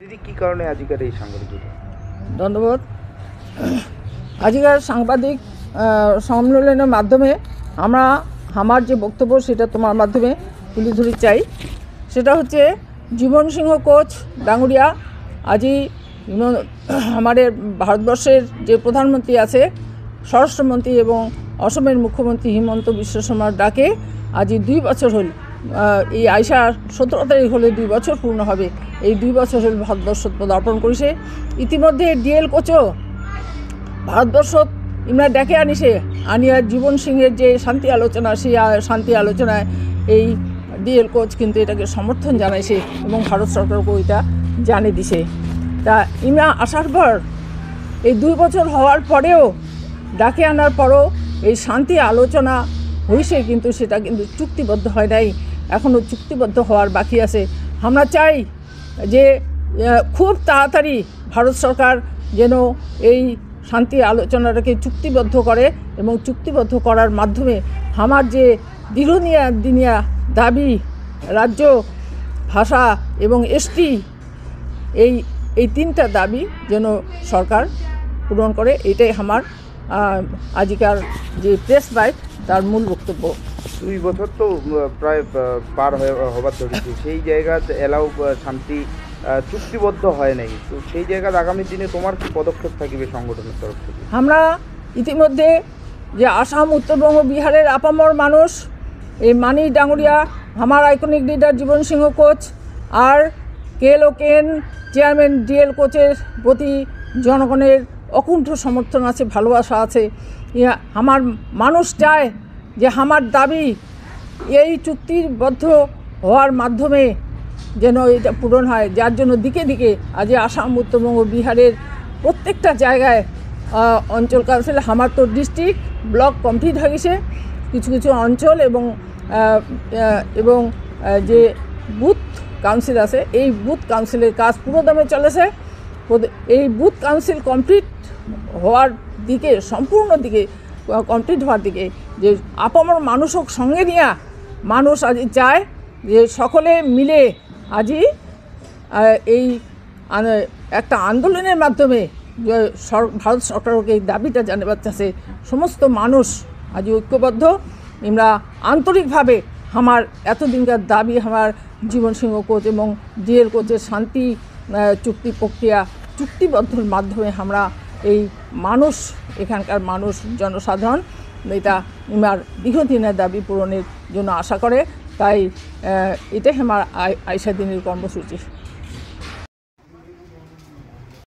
দিদি কি কারণে আজকের এই সাংবাদিক ধন্যবাদ। আজকের সাংবাদিক সম্মেলনের মাধ্যমে আমার যে বক্তব্য সেটা তোমার মাধ্যমে তুলে ধরে চাই। সেটা হচ্ছে জীবন সিংহ কোচ ডাঙ্গুরিয়া আজই আমাদের ভারতবর্ষের যে প্রধানমন্ত্রী আছে, স্বরাষ্ট্রমন্ত্রী এবং অসমের মুখ্যমন্ত্রী হিমন্ত বিশ্ব শর্মার ডাকে আজই 2 বছর হল, এই আইসার 17 তারিখ হলে 2 বছর পূর্ণ হবে। এই 2 বছর হল ভারতবর্ষ পদার্পণ করেছে। ইতিমধ্যে ডিএল কোচও ভারতবর্ষত ইমরা ডেকে আনিয়া জীবন সিংহের যে শান্তি আলোচনা, সেই শান্তি আলোচনায় এই ডিএল কোচ কিন্তু এটাকে সমর্থন জানাইছে এবং ভারত সরকারকেও এটা জানিয়ে দিছে। তা ইমরা আসার পর এই 2 বছর হওয়ার পরেও ডাকে আনার পরও এই শান্তি আলোচনা হয়েছে, কিন্তু সেটা কিন্তু চুক্তিবদ্ধ হয় নাই, এখনও চুক্তিবদ্ধ হওয়ার বাকি আছে। আমরা চাই যে খুব তাড়াতাড়ি ভারত সরকার যেন এই শান্তি আলোচনাটাকে চুক্তিবদ্ধ করে এবং চুক্তিবদ্ধ করার মাধ্যমে আমার যে দীর্ঘদিনিয়া দাবি রাজ্য, ভাষা এবং এসটি, এই 3টা দাবি যেন সরকার পূরণ করে, এটাই আমার আজকের যে প্রেস বাইট তার মূল বক্তব্য। 2 বছর তো প্রায় পার হবার ধরেছে, সেই জায়গাতে এলাও শান্তি চুক্তিবদ্ধ হয় নাই, তো সেই জায়গায় আগামী দিনে তোমার কি পদক্ষেপ থাকবে সংগঠনের তরফ থেকে? আমরা ইতিমধ্যে যে আসাম, উত্তরবঙ্গ, বিহারের আপামর মানুষ, এই মানি ডাঙ্গুরিয়া, আমার আইকনিক লিডার জীবন সিংহ কোচ আর কেএলওকেএন চেয়ারম্যান ডিএল কোচের প্রতি জনগণের অকুণ্ঠ সমর্থন আছে, ভালোবাসা আছে। আমার মানুষ চায় যে আমার দাবি এই চুক্তিবদ্ধ হওয়ার মাধ্যমে যেন এটা পূরণ হয়, যার জন্য দিকে দিকে আজ আসাম, উত্তরবঙ্গ, বিহারের প্রত্যেকটা জায়গায় অঞ্চল কাউন্সিল, আমার তো ডিস্ট্রিক্ট ব্লক কমপ্লিট হয়ে গেছে, কিছু কিছু অঞ্চল এবং যে বুথ কাউন্সিল আছে, এই বুথ কাউন্সিলের কাজ পুরোদমে চলেছে। এই বুথ কাউন্সিল কমপ্লিট হওয়ার দিকে, সম্পূর্ণ দিকে কমপ্লিট হওয়ার দিকে, যে আপামর মানুষও সঙ্গে নিয়ে মানুষ আজ চায় যে সকলে মিলে আজই এই একটা আন্দোলনের মাধ্যমে ভারত সরকারকে এই দাবিটা জানাবার চাচ্ছে। সমস্ত মানুষ আজ ঐক্যবদ্ধ, আমরা আন্তরিকভাবে আমার এতদিনকার দাবি, আমার জীবন সিংহ কোচ এবং ডিএল কোচের শান্তি চুক্তি প্রক্রিয়া চুক্তিবদ্ধর মাধ্যমে আমরা এই মানুষ, এখানকার মানুষ, জনসাধারণ এটা আমার দীর্ঘদিনের দাবি পূরণের জন্য আশা করে। তাই এটাই আমার আইসা দিনের কর্মসূচি।